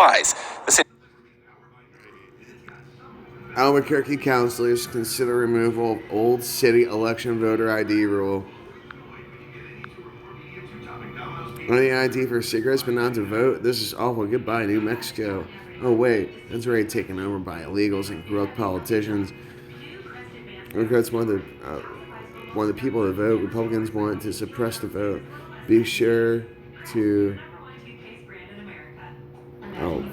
applies. The city Albuquerque councilors consider removal of old city election voter ID rule. Only ID for cigarettes but not to vote? This is awful. Goodbye, New Mexico. Oh wait, that's already taken over by illegals and corrupt politicians. Democrats want the people to vote. Republicans want to suppress the vote. Be sure to. Oh,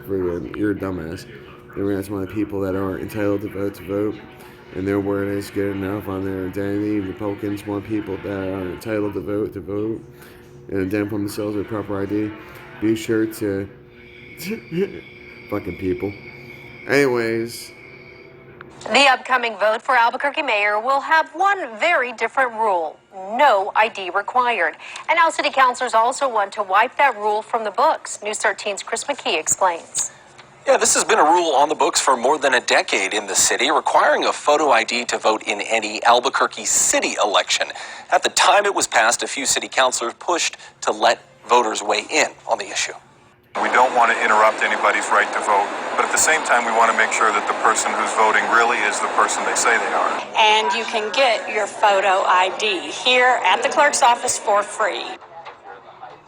friggin', you're a dumbass. Democrats want the people that aren't entitled to vote, and their word is good enough on their identity. Republicans want people that are entitled to vote, and identify themselves with proper ID. Be sure to. Fucking people. Anyways. The upcoming vote for Albuquerque mayor will have one very different rule. No ID required. And now city councilors also want to wipe that rule from the books. News 13's Chris McKee explains. Yeah, this has been a rule on the books for more than a decade in the city, requiring a photo ID to vote in any Albuquerque city election. At the time it was passed, a few city councilors pushed to let voters weigh in on the issue. We don't want to interrupt anybody's right to vote, but at the same time, we want to make sure that the person who's voting really is the person they say they are. And you can get your photo ID here at the clerk's office for free.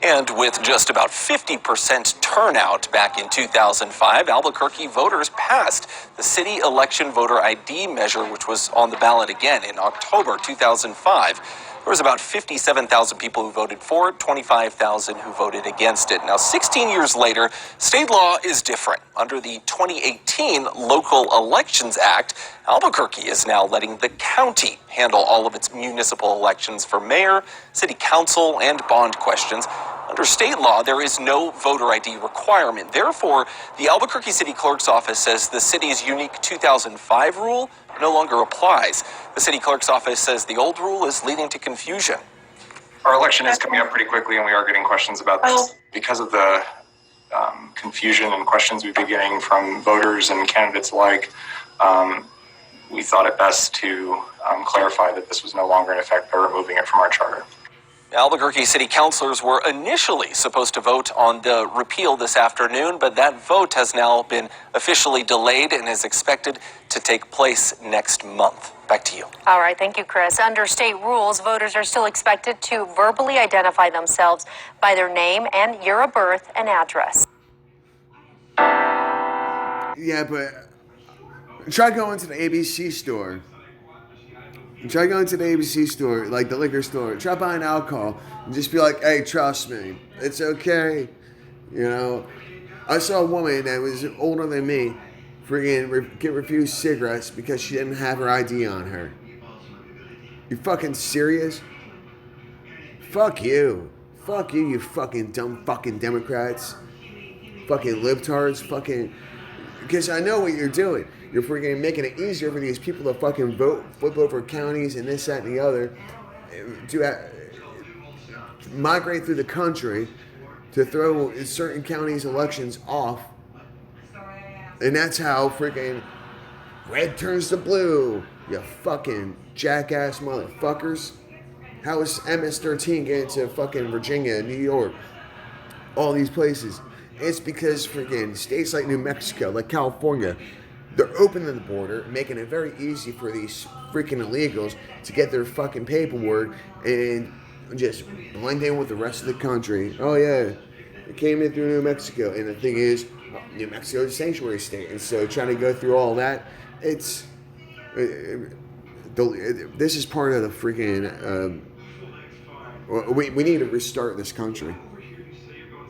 And with just about 50% turnout back in 2005, Albuquerque voters passed the city election voter ID measure, which was on the ballot again in October 2005. There was about 57,000 people who voted for it, 25,000 who voted against it. Now, 16 years later, state law is different. Under the 2018 Local Elections Act, Albuquerque is now letting the county handle all of its municipal elections for mayor, city council, and bond questions. Under state law, there is no voter ID requirement. Therefore, the Albuquerque City Clerk's Office says the city's unique 2005 rule no longer applies. The city clerk's office says the old rule is leading to confusion. Our election is coming up pretty quickly, and we are getting questions about this. Because of the confusion and questions we've been getting from voters and candidates alike, we thought it best to clarify that this was no longer in effect by removing it from our charter. Albuquerque city councilors were initially supposed to vote on the repeal this afternoon, but that vote has now been officially delayed and is expected to take place next month. Back to you. All right, thank you, Chris. Under state rules, voters are still expected to verbally identify themselves by their name and year of birth and address. Yeah, but try going to the ABC store. Try going to the ABC store, like the liquor store. Try buying alcohol and just be like, hey, trust me. It's okay. You know, I saw a woman that was older than me get refused cigarettes because she didn't have her ID on her. You fucking serious? Fuck you. Fuck you, you fucking dumb fucking Democrats. Fucking libtards. Fucking... Because I know what you're doing. You're freaking making it easier for these people to fucking flip over counties and this, that, and the other, to migrate through the country to throw certain counties' elections off. And that's how freaking red turns to blue, you fucking jackass motherfuckers. How is MS-13 getting to fucking Virginia, New York, all these places? It's because freaking states like New Mexico, like California, they're opening the border, making it very easy for these freaking illegals to get their fucking paperwork and just blend in with the rest of the country. Oh yeah, it came in through New Mexico, and the thing is, New Mexico is a sanctuary state, and so trying to go through all that, this is part of the freaking. We need to restart this country.